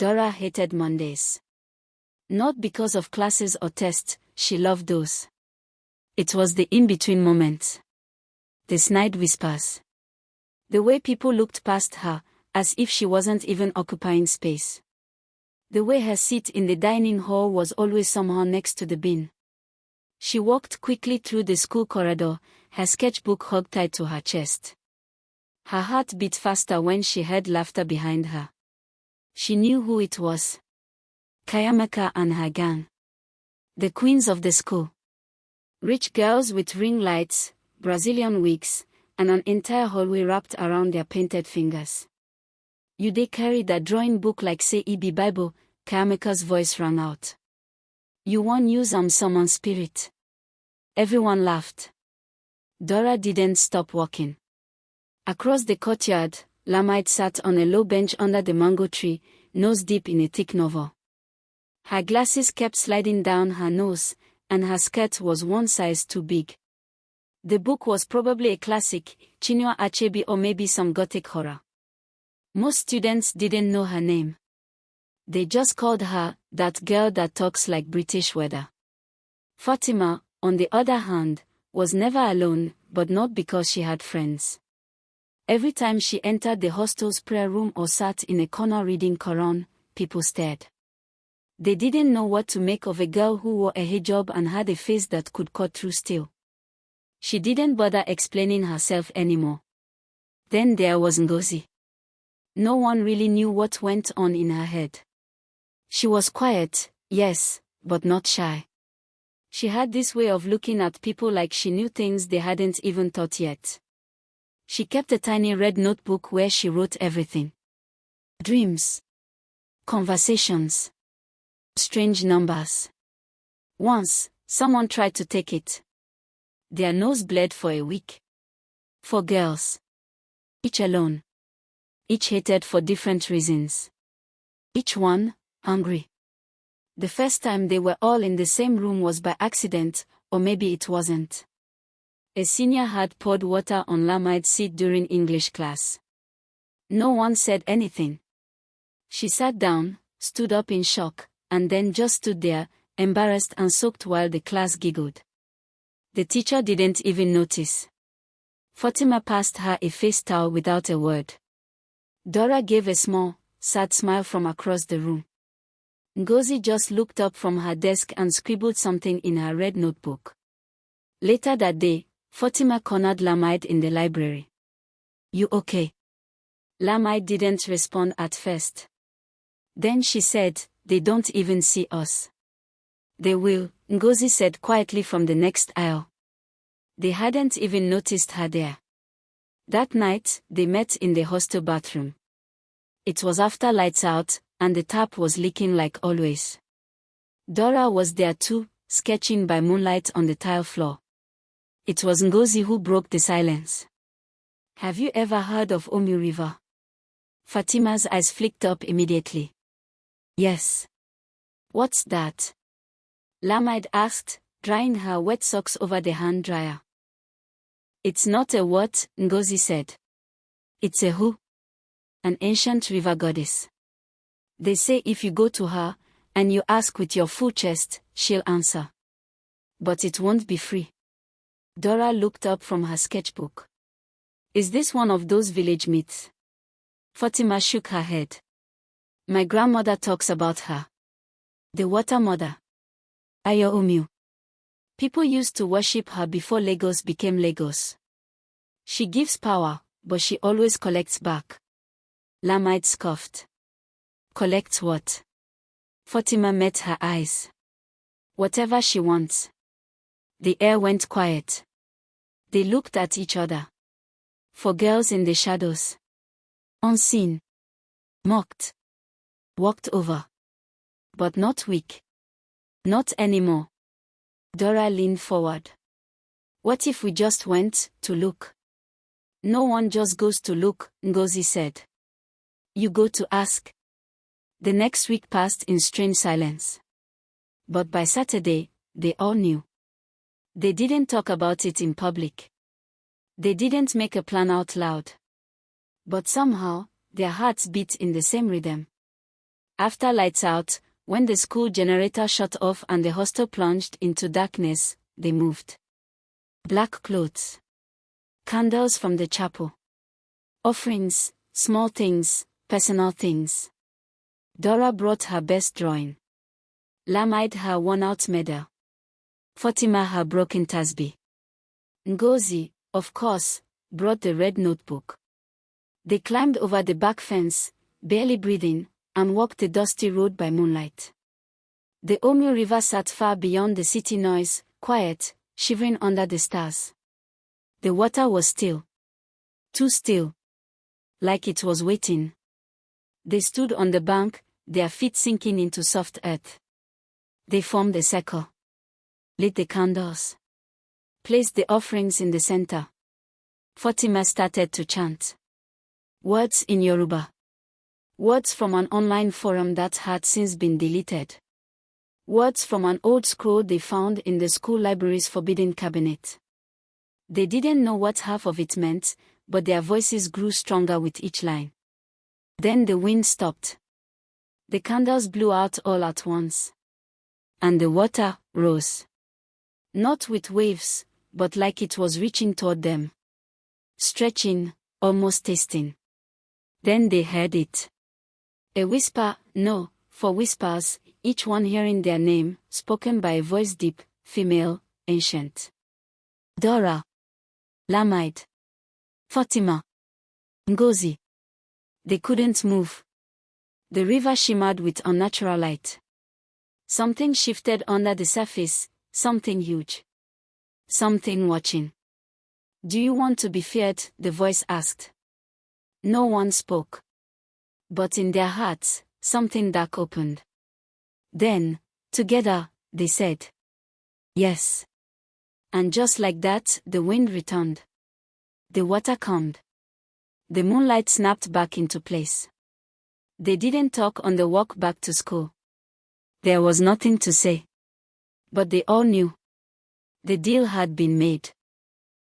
Dara hated Mondays. Not because of classes or tests, she loved those. It was the in-between moments. The snide whispers. The way people looked past her, as if she wasn't even occupying space. The way her seat in the dining hall was always somehow next to the bin. She walked quickly through the school corridor, her sketchbook hog-tied to her chest. Her heart beat faster when she heard laughter behind her. She knew who it was. Kayamaka and her gang. The queens of the school. Rich girls with ring lights, Brazilian wigs, and an entire hallway wrapped around their painted fingers. You dey carry that drawing book like say e be Bible, Kayamaka's voice rang out. You wan use summon spirit. Everyone laughed. Dara didn't stop walking. Across the courtyard, Lamide sat on a low bench under the mango tree, nose deep in a thick novel. Her glasses kept sliding down her nose, and her skirt was one size too big. The book was probably a classic, Chinua Achebe or maybe some gothic horror. Most students didn't know her name. They just called her, that girl that talks like British weather. Fatima, on the other hand, was never alone, but not because she had friends. Every time she entered the hostel's prayer room or sat in a corner reading Quran, people stared. They didn't know what to make of a girl who wore a hijab and had a face that could cut through steel. She didn't bother explaining herself anymore. Then there was Ngozi. No one really knew what went on in her head. She was quiet, yes, but not shy. She had this way of looking at people like she knew things they hadn't even thought yet. She kept a tiny red notebook where she wrote everything. Dreams. Conversations. Strange numbers. Once, someone tried to take it. Their nose bled for a week. 4 girls. Each alone. Each hated for different reasons. Each one, hungry. The first time they were all in the same room was by accident, or maybe it wasn't. A senior had poured water on Lamide's seat during English class. No one said anything. She sat down, stood up in shock, and then just stood there, embarrassed and soaked while the class giggled. The teacher didn't even notice. Fatima passed her a face towel without a word. Dara gave a small, sad smile from across the room. Ngozi just looked up from her desk and scribbled something in her red notebook. Later that day, Fatima cornered Lamide in the library. You okay? Lamide didn't respond at first. Then she said, they don't even see us. They will, Ngozi said quietly from the next aisle. They hadn't even noticed her there. That night, they met in the hostel bathroom. It was after lights out, and the tap was leaking like always. Dara was there too, sketching by moonlight on the tile floor. It was Ngozi who broke the silence. Have you ever heard of Omu River? Fatima's eyes flicked up immediately. Yes. What's that? Lamide asked, drying her wet socks over the hand dryer. It's not a what, Ngozi said. It's a who? An ancient river goddess. They say if you go to her, and you ask with your full chest, she'll answer. But it won't be free. Dara looked up from her sketchbook. Is this one of those village myths? Fatima shook her head. My grandmother talks about her. The water mother. Iya-Omu. People used to worship her before Lagos became Lagos. She gives power, but she always collects back. Lamide scoffed. Collects what? Fatima met her eyes. Whatever she wants. The air went quiet. They looked at each other. 4 girls in the shadows. Unseen. Mocked. Walked over. But not weak. Not anymore. Dara leaned forward. What if we just went to look? No one just goes to look, Ngozi said. You go to ask. The next week passed in strange silence. But by Saturday, they all knew. They didn't talk about it in public. They didn't make a plan out loud. But somehow, their hearts beat in the same rhythm. After lights out, when the school generator shut off and the hostel plunged into darkness, they moved. Black clothes. Candles from the chapel. Offerings, small things, personal things. Dara brought her best drawing. Lamide her worn-out medal. Fatima her broken tasbih. Ngozi, of course, brought the red notebook. They climbed over the back fence, barely breathing, and walked the dusty road by moonlight. The Omu River sat far beyond the city noise, quiet, shivering under the stars. The water was still. Too still. Like it was waiting. They stood on the bank, their feet sinking into soft earth. They formed a circle. Lit the candles. Placed the offerings in the center. Fatima started to chant. Words in Yoruba. Words from an online forum that had since been deleted. Words from an old scroll they found in the school library's forbidden cabinet. They didn't know what half of it meant, but their voices grew stronger with each line. Then the wind stopped. The candles blew out all at once. And the water rose. Not with waves, but like it was reaching toward them. Stretching, almost tasting. Then they heard it. A whisper, no, for whispers, each one hearing their name, spoken by a voice deep, female, ancient. Dara. Lamide. Fatima. Ngozi. They couldn't move. The river shimmered with unnatural light. Something shifted under the surface, something huge. Something watching. Do you want to be feared? The voice asked. No one spoke. But in their hearts, something dark opened. Then, together, they said, yes. And just like that, the wind returned. The water calmed. The moonlight snapped back into place. They didn't talk on the walk back to school. There was nothing to say. But they all knew. The deal had been made.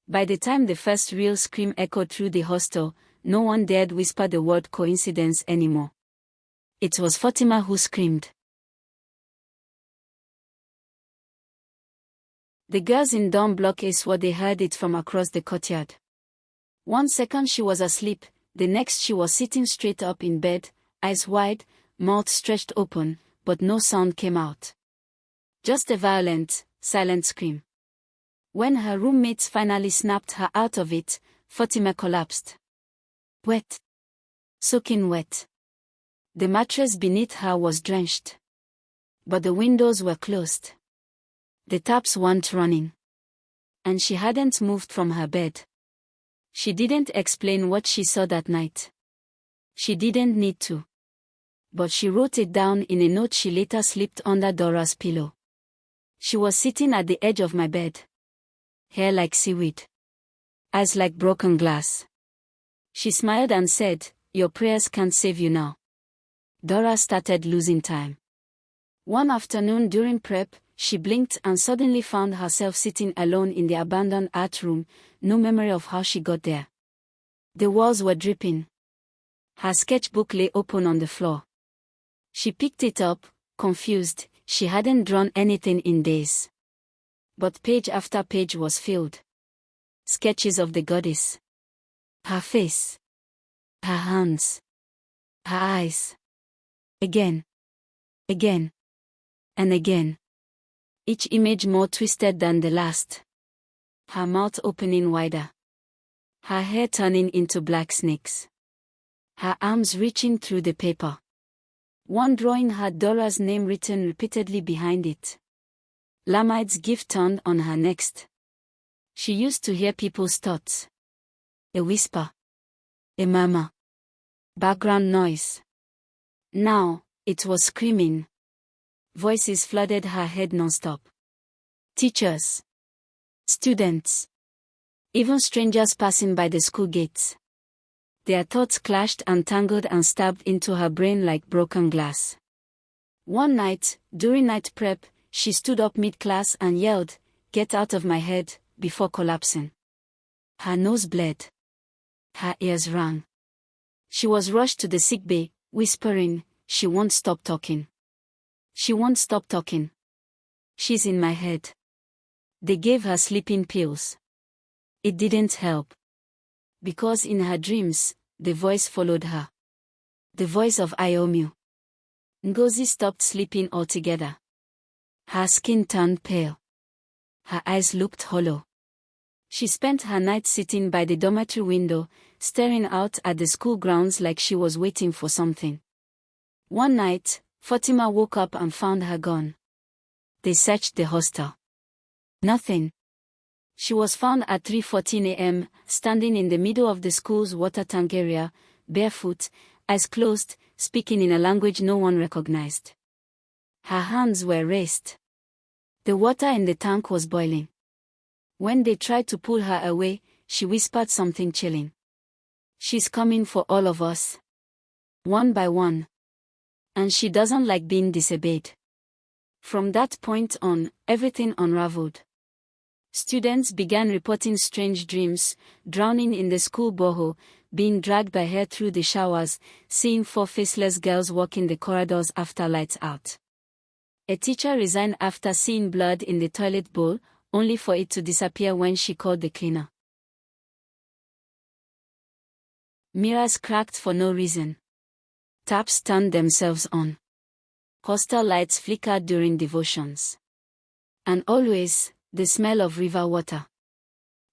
By the time the first real scream echoed through the hostel, no one dared whisper the word coincidence anymore. It was Fatima who screamed. The girls in dorm block A swore they heard it from across the courtyard. 1 second she was asleep, the next she was sitting straight up in bed, eyes wide, mouth stretched open, but no sound came out. Just a violent, silent scream. When her roommates finally snapped her out of it, Fatima collapsed. Wet. Soaking wet. The mattress beneath her was drenched. But the windows were closed. The taps weren't running. And she hadn't moved from her bed. She didn't explain what she saw that night. She didn't need to. But she wrote it down in a note she later slipped under Dara's pillow. She was sitting at the edge of my bed. Hair like seaweed. Eyes like broken glass. She smiled and said, "Your prayers can't save you now." Dara started losing time. One afternoon during prep, she blinked and suddenly found herself sitting alone in the abandoned art room, no memory of how she got there. The walls were dripping. Her sketchbook lay open on the floor. She picked it up, confused. She hadn't drawn anything in days. But page after page was filled. Sketches of the goddess. Her face. Her hands. Her eyes. Again. Again. And again. Each image more twisted than the last. Her mouth opening wider. Her hair turning into black snakes. Her arms reaching through the paper. One drawing had Dara's name written repeatedly behind it. Lamide's gift turned on her next. She used to hear people's thoughts. A whisper. A murmur. Background noise. Now, it was screaming. Voices flooded her head non-stop. Teachers. Students. Even strangers passing by the school gates. Their thoughts clashed and tangled and stabbed into her brain like broken glass. One night, during night prep, she stood up mid-class and yelled, "Get out of my head," before collapsing. Her nose bled. Her ears rang. She was rushed to the sick bay, whispering, she won't stop talking. She won't stop talking. She's in my head. They gave her sleeping pills. It didn't help. Because in her dreams, the voice followed her. The voice of Iya-Omu. Ngozi stopped sleeping altogether. Her skin turned pale. Her eyes looked hollow. She spent her night sitting by the dormitory window, staring out at the school grounds like she was waiting for something. One night, Fatima woke up and found her gone. They searched the hostel. Nothing. She was found at 3:14 a.m., standing in the middle of the school's water tank area, barefoot, eyes closed, speaking in a language no one recognized. Her hands were raised. The water in the tank was boiling. When they tried to pull her away, she whispered something chilling. She's coming for all of us. One by one. And she doesn't like being disobeyed. From that point on, everything unraveled. Students began reporting strange dreams, drowning in the school borehole, being dragged by hair through the showers, seeing four faceless girls walking the corridors after lights out. A teacher resigned after seeing blood in the toilet bowl, only for it to disappear when she called the cleaner. Mirrors cracked for no reason. Taps turned themselves on. Hostel lights flickered during devotions. And always, the smell of river water.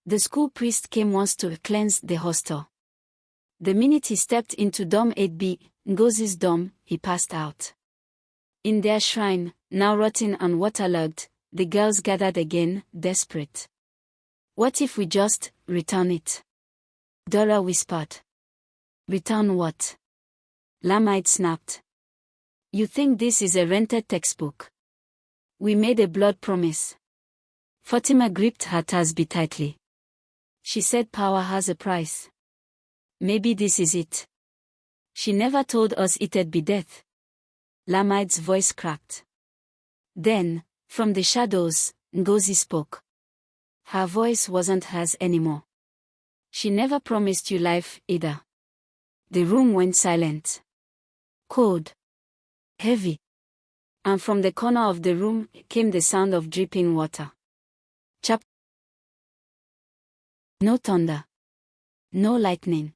The school priest came once to cleanse the hostel. The minute he stepped into Dom 8B, Ngozi's dorm, he passed out. In their shrine, now rotting and waterlogged, the girls gathered again, desperate. What if we just return it? Dara whispered. Return what? Lamide snapped. You think this is a rented textbook? We made a blood promise. Fatima gripped her tasbih tightly. She said power has a price. Maybe this is it. She never told us it'd be death. Lamide's voice cracked. Then, from the shadows, Ngozi spoke. Her voice wasn't hers anymore. She never promised you life, either. The room went silent. Cold. Heavy. And from the corner of the room came the sound of dripping water. Chap. No thunder. No lightning.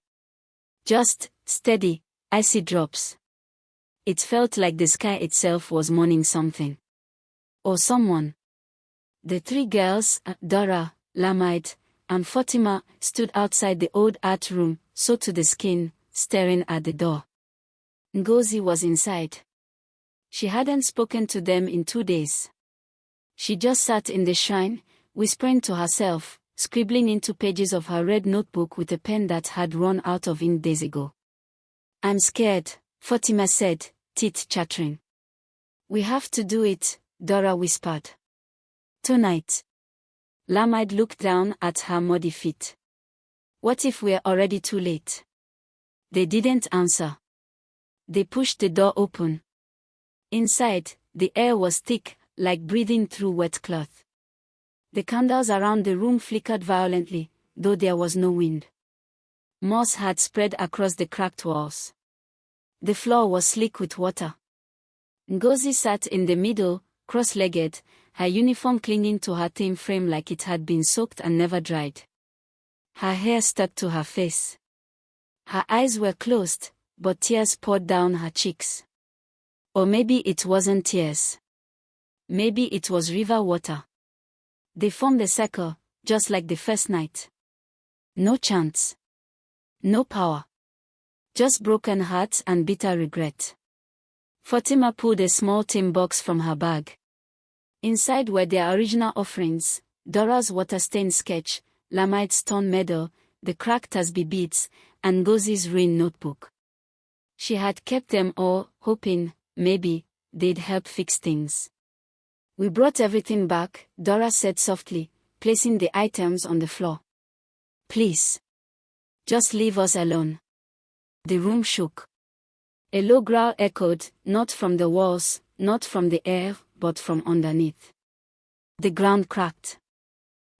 Just steady, icy drops. It felt like the sky itself was mourning something. Or someone. The three girls, Dara, Lamide, and Fatima, stood outside the old art room, so to the skin, staring at the door. Ngozi was inside. She hadn't spoken to them in 2 days. She just sat in the shrine, whispering to herself, scribbling into pages of her red notebook with a pen that had run out of ink days ago. I'm scared, Fatima said, teeth chattering. We have to do it, Dara whispered. Tonight. Lamide looked down at her muddy feet. What if we're already too late? They didn't answer. They pushed the door open. Inside, the air was thick, like breathing through wet cloth. The candles around the room flickered violently, though there was no wind. Moss had spread across the cracked walls. The floor was slick with water. Ngozi sat in the middle, cross-legged, her uniform clinging to her thin frame like it had been soaked and never dried. Her hair stuck to her face. Her eyes were closed, but tears poured down her cheeks. Or maybe it wasn't tears. Maybe it was river water. They formed a circle, just like the first night. No chance. No power. Just broken hearts and bitter regret. Fatima pulled a small tin box from her bag. Inside were their original offerings, Dara's water-stained sketch, Lamide's torn medal, the cracked tasbih beads, and Ngozi's ruined notebook. She had kept them all, hoping, maybe, they'd help fix things. We brought everything back, Dara said softly, placing the items on the floor. Please. Just leave us alone. The room shook. A low growl echoed, not from the walls, not from the air, but from underneath. The ground cracked.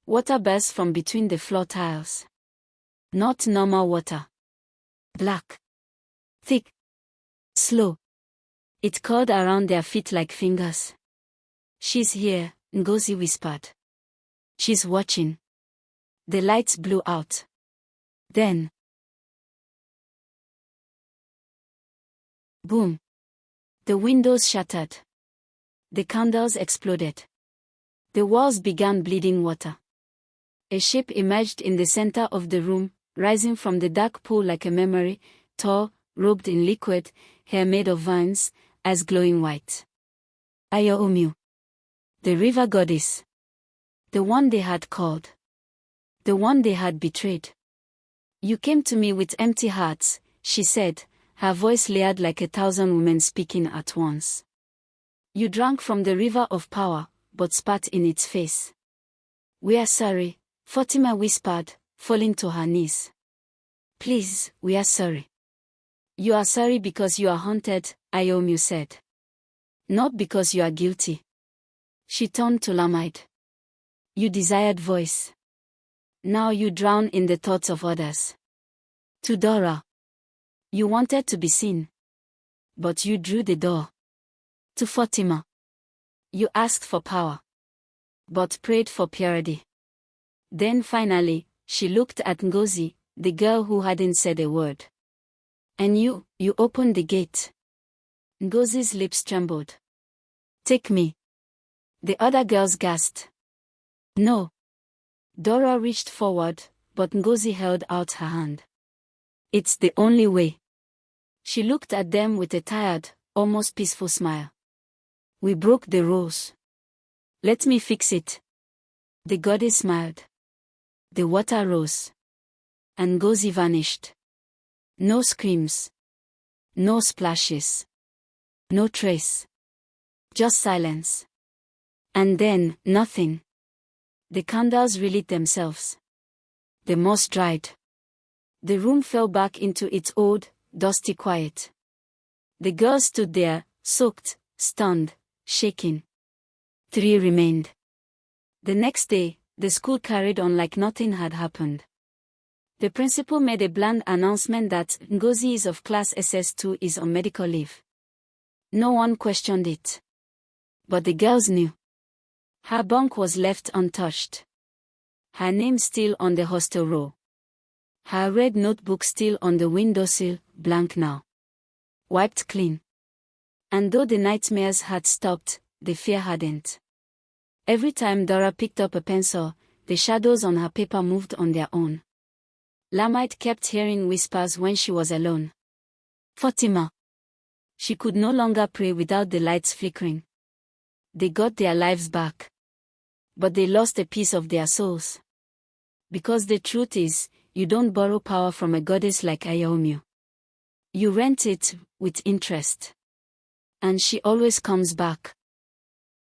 Water burst from between the floor tiles. Not normal water. Black. Thick. Slow. It curled around their feet like fingers. She's here, Ngozi whispered. She's watching. The lights blew out. Then, boom. The windows shattered. The candles exploded. The walls began bleeding water. A shape emerged in the center of the room, rising from the dark pool like a memory, tall, robed in liquid, hair made of vines, eyes glowing white. Iya-Omu. The river goddess. The one they had called. The one they had betrayed. You came to me with empty hearts, she said, her voice layered like 1,000 women speaking at once. You drank from the river of power, but spat in its face. We are sorry, Fatima whispered, falling to her knees. Please, we are sorry. You are sorry because you are haunted, Iya-Omu said. Not because you are guilty. She turned to Lamide. You desired voice. Now you drown in the thoughts of others. To Dara. You wanted to be seen. But you drew the door. To Fatima. You asked for power. But prayed for purity. Then finally, she looked at Ngozi, the girl who hadn't said a word. And you opened the gate. Ngozi's lips trembled. Take me. The other girls gasped. No. Dara reached forward, but Ngozi held out her hand. It's the only way. She looked at them with a tired, almost peaceful smile. We broke the rules. Let me fix it. The goddess smiled. The water rose. And Ngozi vanished. No screams. No splashes. No trace. Just silence. And then, nothing. The candles relit themselves. The moss dried. The room fell back into its old, dusty quiet. The girls stood there, soaked, stunned, shaking. 3 remained. The next day, the school carried on like nothing had happened. The principal made a bland announcement that Ngozi is of class SS2 is on medical leave. No one questioned it. But the girls knew. Her bunk was left untouched. Her name still on the hostel roll. Her red notebook still on the windowsill, blank now. Wiped clean. And though the nightmares had stopped, the fear hadn't. Every time Dara picked up a pencil, the shadows on her paper moved on their own. Lamide kept hearing whispers when she was alone. Fatima. She could no longer pray without the lights flickering. They got their lives back. But they lost a piece of their souls. Because the truth is, you don't borrow power from a goddess like Iya-Omu. You rent it, with interest. And she always comes back.